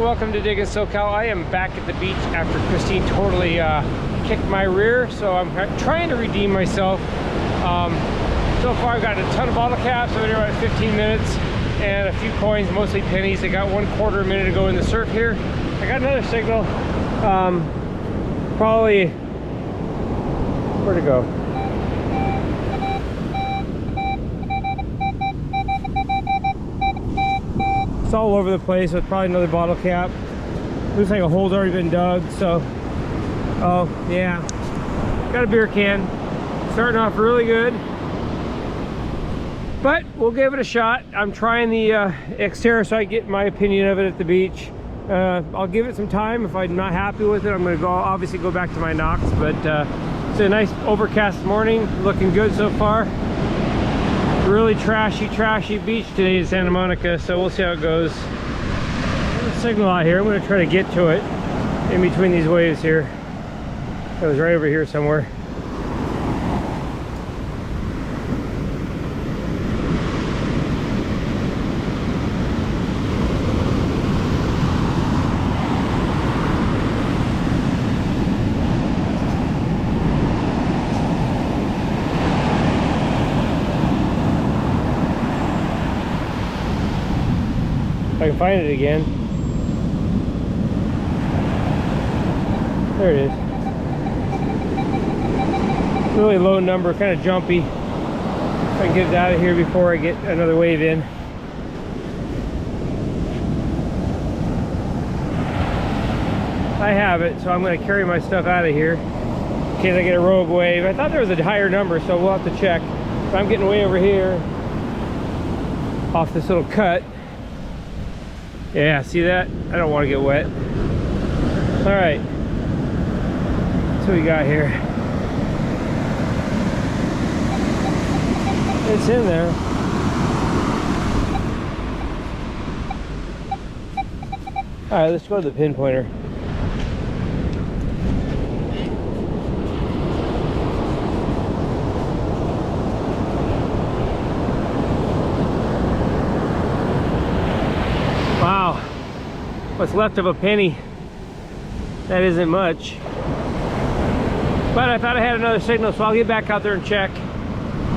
welcome to Diggin SoCal. I am back at the beach after Christine totally kicked my rear, so I'm trying to redeem myself. So far I've got a ton of bottle caps. I've been here about 15 minutes and a few coins, mostly pennies. I got 1/4 minute to go in the surf here. I got another signal. Probably, where'd it go? It's all over the place, so it's probably another bottle cap. Looks like a hole's already been dug, so. Oh, yeah. Got a beer can. Starting off really good. But we'll give it a shot. I'm trying the Xterra so I get my opinion of it at the beach. I'll give it some time. If I'm not happy with it, I'm going to obviously go back to my Knox. But it's a nice overcast morning. Looking good so far. Really trashy beach today in Santa Monica, so we'll see how it goes. There's a signal out here. I'm going to try to get to it in between these waves here. It was right over here somewhere. If I can find it again. There it is. Really low number, kind of jumpy. If I can get it out of here before I get another wave in. I have it, so I'm going to carry my stuff out of here in case I get a rogue wave. I thought there was a higher number, so we'll have to check. But I'm getting way over here off this little cut. Yeah, see that? I don't want to get wet. All right. That's what we got here. It's in there. All right, let's go to the Pinpointer. Wow, what's left of a penny. That isn't much. But I thought I had another signal, so I'll get back out there and check.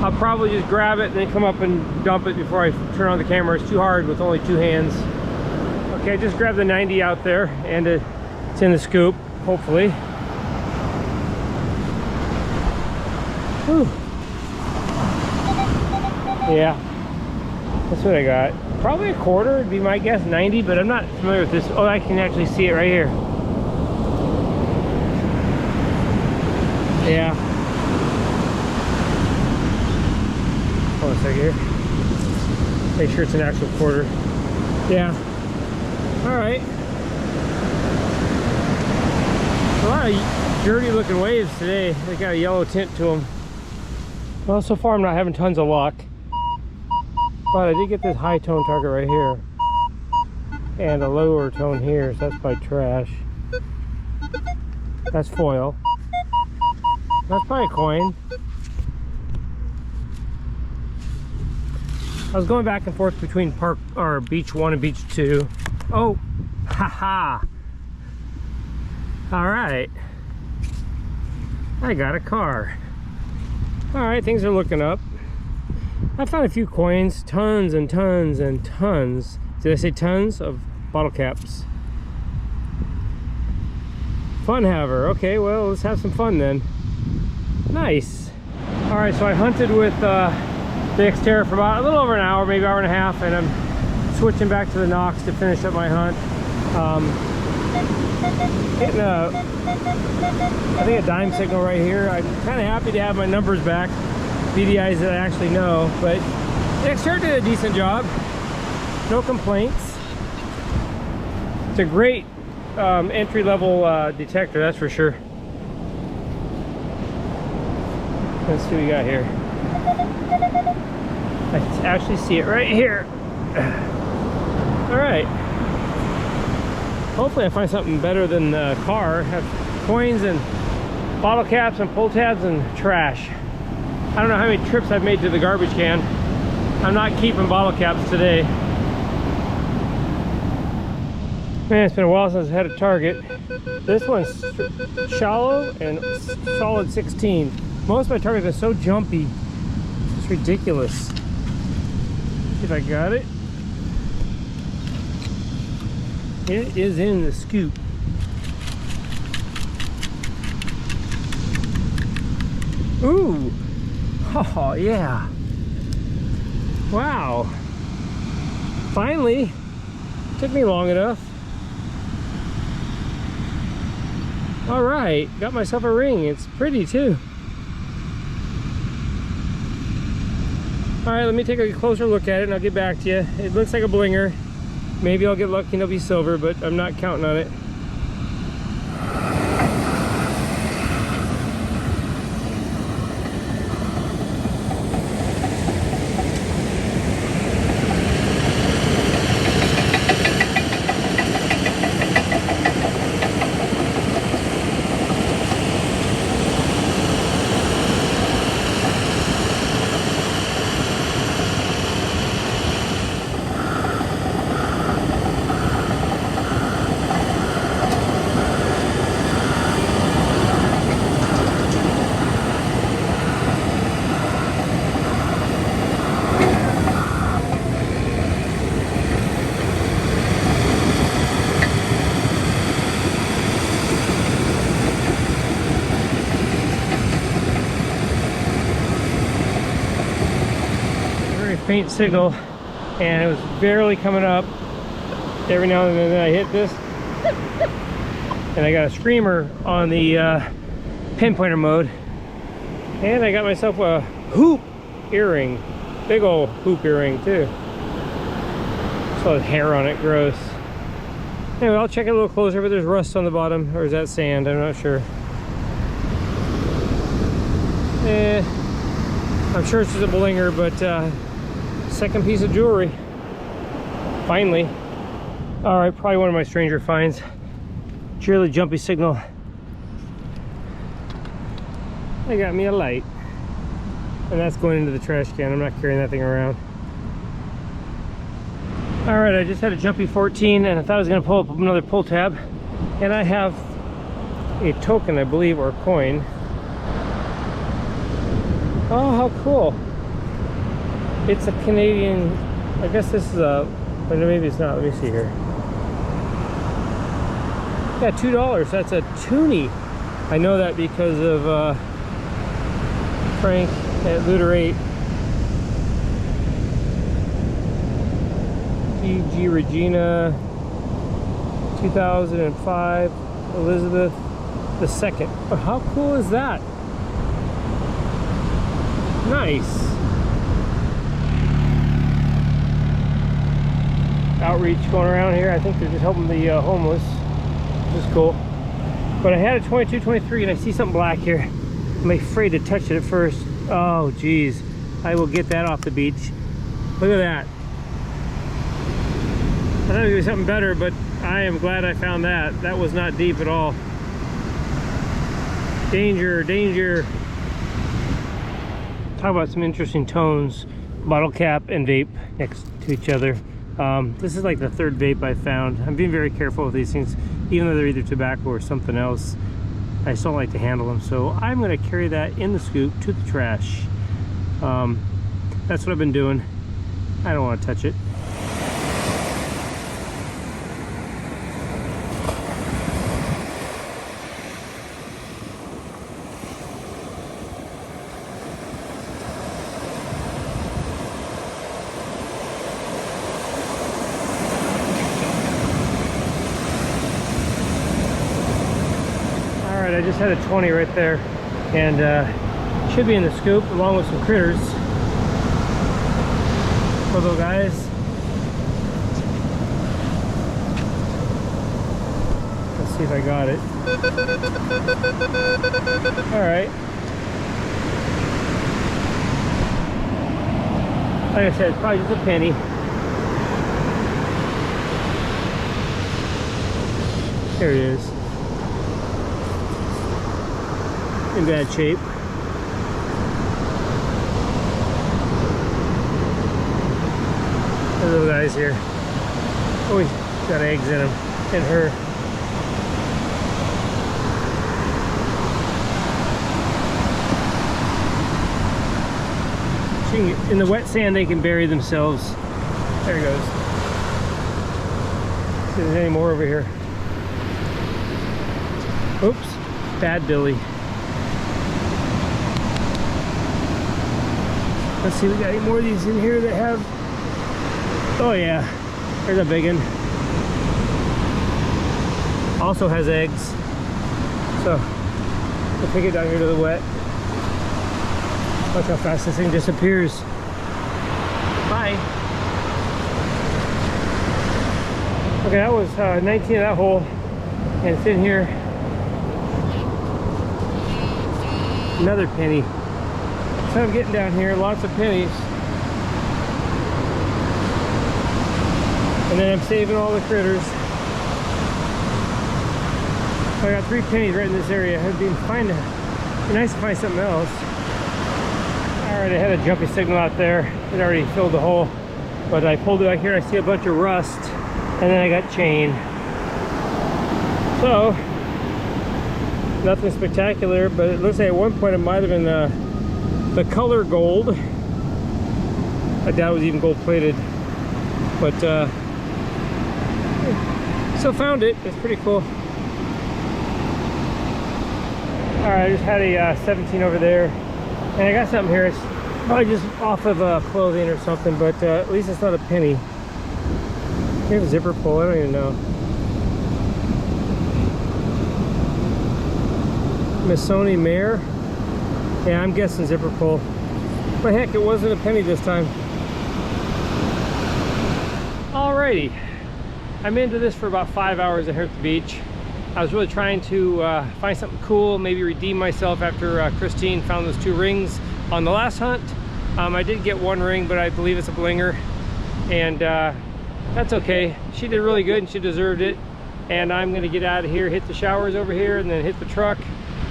I'll probably just grab it and then come up and dump it before I turn on the camera. It's too hard with only 2 hands. Okay, I just grabbed the 90 out there, and it's in the scoop, hopefully. Whew. Yeah, that's what I got. Probably 1/4 would be my guess, 90, but I'm not familiar with this. Oh, I can actually see it right here. Yeah. Hold on a second here. Make sure it's an actual 1/4. Yeah. All right. A lot of dirty looking waves today. They got a yellow tint to them. Well, so far I'm not having tons of luck. But I did get this high tone target right here. And a lower tone here, so that's probably trash. That's foil. That's probably a coin. I was going back and forth between beach 1 and beach 2. Oh, haha. All right. I got a car. All right, things are looking up. I found a few coins, tons and tons and tons. Did I say tons of bottle caps? Fun haver. Okay, well, let's have some fun then. Nice. All right, so I hunted with the Xterra for about a little over an hour, maybe hour and a half, and I'm switching back to the Knox to finish up my hunt. Hitting I think a dime signal right here. I'm kind of happy to have my numbers back. BDIs that I actually know, but the Xterra did a decent job. No complaints. It's a great entry-level detector, that's for sure. Let's see what we got here. I can actually see it right here. All right. Hopefully I find something better than the car. Have coins and bottle caps and pull tabs and trash. I don't know how many trips I've made to the garbage can. I'm not keeping bottle caps today. Man, it's been a while since I had a target. This one's shallow and solid 16. Most of my targets are so jumpy. It's ridiculous. See if I got it. It is in the scoop. Ooh. Oh, yeah. Wow. Finally. Took me long enough. All right, got myself a ring. It's pretty too. All right, let me take a closer look at it and I'll get back to you. It looks like a blinger. Maybe I'll get lucky and it'll be silver, but I'm not counting on it. Faint signal, and it was barely coming up. Every now and then I hit this and I got a screamer on the pinpointer mode, and I got myself a hoop earring, big old hoop earring too. So hair on it, gross. Anyway, I'll check it a little closer, but there's rust on the bottom, or is that sand? I'm not sure. I'm sure it's just a blinger, but second piece of jewelry, finally. All right, probably one of my stranger finds. It's really jumpy signal. They got me a light, and that's going into the trash can. I'm not carrying that thing around. All right, I just had a jumpy 14, and I thought I was going to pull up another pull tab, and I have a token, I believe, or a coin. Oh, how cool. It's a Canadian, I guess this is a, but maybe it's not. Let me see here. Yeah, $2. That's a toonie. I know that because of Frank at Looter 8. G. Regina, 2005, Elizabeth II. Oh, how cool is that? Nice. Outreach going around here. I think they're just helping the homeless, which is cool. But I had a 22, 23, and I see something black here. I'm afraid to touch it at first. Oh, geez. I will get that off the beach. Look at that. I thought it would be something better, but I am glad I found that. That was not deep at all. Danger, danger. Talk about some interesting tones. Bottle cap and vape next to each other. This is like the third vape I found. I'm being very careful with these things, even though they're either tobacco or something else. I just don't like to handle them, so I'm going to carry that in the scoop to the trash. That's what I've been doing. I don't want to touch it. I just had a 20 right there, and should be in the scoop along with some critters. Poor little guys. Let's see if I got it. All right. Like I said, it's probably just a penny. There it is. In bad shape. The little guys here. Oh, he's got eggs in him. in her. In the wet sand, they can bury themselves. There he goes. See if there's any more over here. Oops, bad Billy. Let's see, we got any more of these in here that have. Oh yeah, there's a big one. Also has eggs. So we'll take it down here to the wet. Watch how fast this thing disappears. Bye. Okay, that was 19 of that hole, and it's in here. Another penny. So I'm getting down here, lots of pennies. And then I'm saving all the critters. So I got 3 pennies right in this area. It'd be nice to find something else. I already had a jumpy signal out there. It already filled the hole, but I pulled it out here. I see a bunch of rust, and then I got chain. So nothing spectacular, but it looks like at one point it might have been the color gold. I doubt it was even gold plated, but still found it. It's pretty cool. All right, I just had a 17 over there. And I got something here. It's probably just off of clothing or something, but at least it's not a penny. Here's a zipper pull. I don't even know. Missoni Mare. Yeah, I'm guessing zipper pull. But heck, it wasn't a penny this time. Alrighty. I'm into this for about 5 hours here at the beach. I was really trying to find something cool, maybe redeem myself after Christine found those 2 rings on the last hunt. I did get 1 ring, but I believe it's a blinger, and that's okay. She did really good and she deserved it. And I'm gonna get out of here, hit the showers over here, and then hit the truck.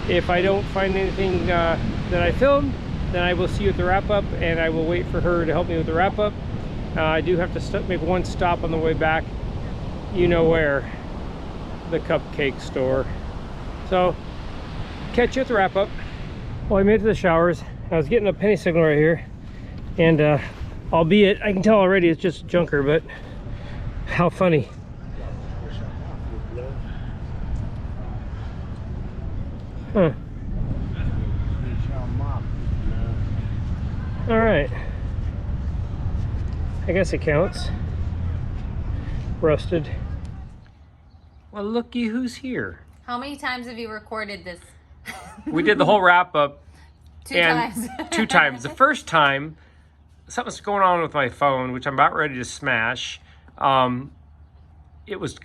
If I don't find anything that I filmed, then I will see you at the wrap-up, and I will wait for her to help me with the wrap-up. I do have to make 1 stop on the way back. You know where. The cupcake store. So catch you at the wrap-up. Well, I made it to the showers. I was getting a penny signal right here, and albeit I can tell already it's just junker, but how funny. Huh. All right, I guess it counts. Rusted. Well, looky who's here. How many times have you recorded this? We did the whole wrap-up. 2 times. 2 times. The first time, something's going on with my phone, which I'm about ready to smash. It was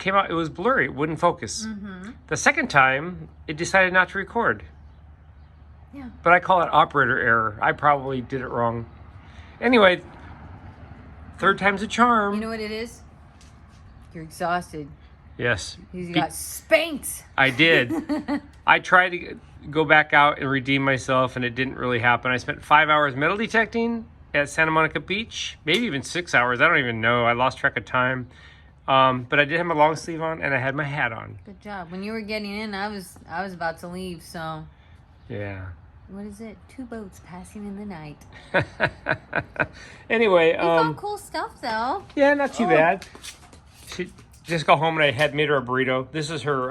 blurry. It wouldn't focus. Mm-hmm. The second time, it decided not to record. Yeah. But I call it operator error. I probably did it wrong. Anyway, 3rd time's a charm. You know what it is? You're exhausted. Yes. You got spanked. I did. I tried to go back out and redeem myself, and it didn't really happen. I spent 5 hours metal detecting at Santa Monica Beach, maybe even 6 hours. I don't even know. I lost track of time. But I did have my long sleeve on, and I had my hat on. Good job. When you were getting in, I was about to leave. So. Yeah. What is it? 2 boats passing in the night. Anyway. You found cool stuff though. Yeah, not too bad. She just got home and I had made her a burrito. This is her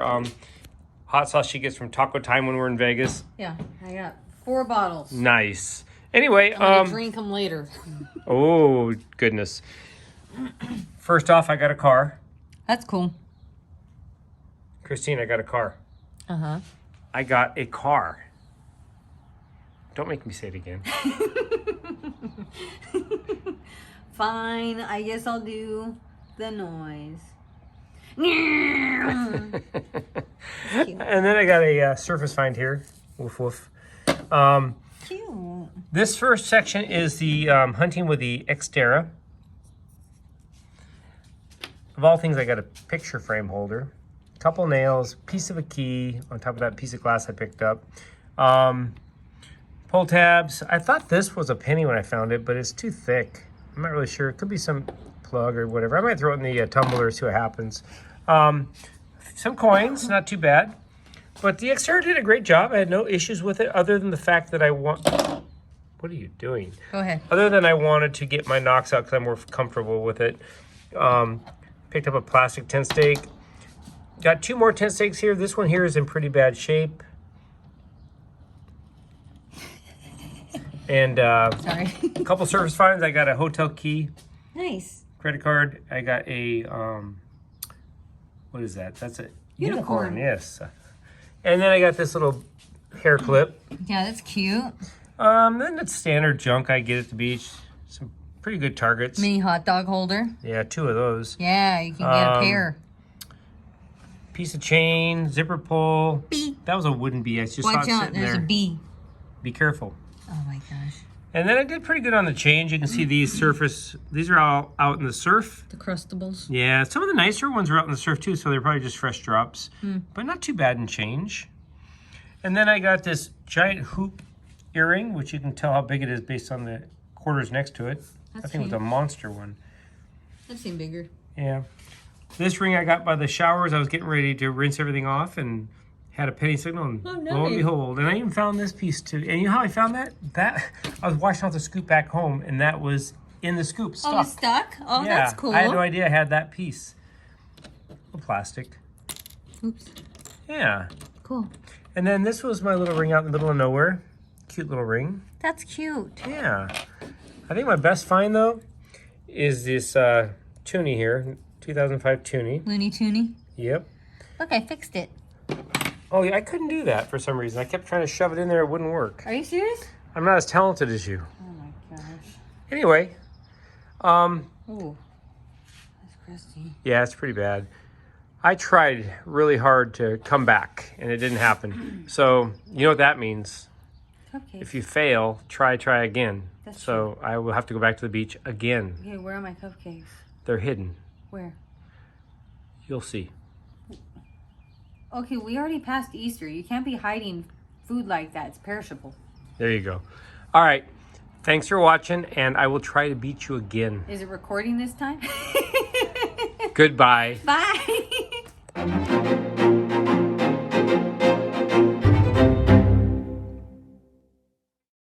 hot sauce she gets from Taco Time when we're in Vegas. Yeah, I got 4 bottles. Nice. Anyway, I'm gonna drink them later. Oh goodness. First off, I got a car. That's cool. Christine, I got a car. Uh-huh. I got a car. Don't make me say it again. Fine, I guess I'll do the noise. And then I got a surface find here. Woof woof. Cute. This first section is the hunting with the Xterra. Of all things, I got a picture frame holder, couple nails, piece of a key on top of that piece of glass I picked up. Pull tabs. I thought this was a penny when I found it, but it's too thick. I'm not really sure. It could be some plug or whatever. I might throw it in the tumbler, see what happens. Some coins, not too bad. But the Xterra did a great job. I had no issues with it other than the fact that what are you doing? Go ahead. Other than I wanted to get my knocks out because I'm more comfortable with it. Picked up a plastic tent stake. Got 2 more tent stakes here. This one here is in pretty bad shape. And Sorry. a couple service finds. I got a hotel key. Nice. Credit card. I got a, what is that? That's a unicorn, yes. And then I got this little hair clip. Yeah, that's cute. Then it's standard junk I get at the beach. Some pretty good targets. Mini hot dog holder. Yeah, 2 of those. Yeah, you can get a pair. Piece of chain, zipper pull. Bee. That was a wooden bee. I just saw it Watch out, sitting there's there. a bee. Be careful. Oh my gosh. And then I did pretty good on the change. You can see these these are all out in the surf. The crustables. Yeah, some of the nicer ones are out in the surf too, so they're probably just fresh drops. But not too bad in change. And then I got this giant hoop earring, which you can tell how big it is based on the quarters next to it. That's I think it was a monster one. That seemed bigger. Yeah. This ring I got by the showers. I was getting ready to rinse everything off and had a penny signal, and lo and behold. And I even found this piece too. And you know how I found that? I was washing out the scoop back home, and that was in the scoop, stuck. Oh, it's stuck? Oh, Yeah, that's cool. I had no idea I had that piece of plastic. Oops. Yeah. Cool. And then this was my little ring out in the middle of nowhere. Cute little ring. That's cute. Yeah. I think my best find, though, is this toonie here. 2005 toonie. Looney Tooney. Yep. Look, I fixed it. Oh, yeah, I couldn't do that for some reason. I kept trying to shove it in there. It wouldn't work. Are you serious? I'm not as talented as you. Oh my gosh. Anyway. Ooh. That's crusty. Yeah, it's pretty bad. I tried really hard to come back, and it didn't happen. So, you know what that means. Cupcakes. If you fail, try again. That's so true. I will have to go back to the beach again. Okay, where are my cupcakes? They're hidden. Where? You'll see. Okay, we already passed Easter. You can't be hiding food like that. It's perishable. There you go. All right. Thanks for watching, and I will try to beat you again. Is it recording this time? Goodbye. Bye.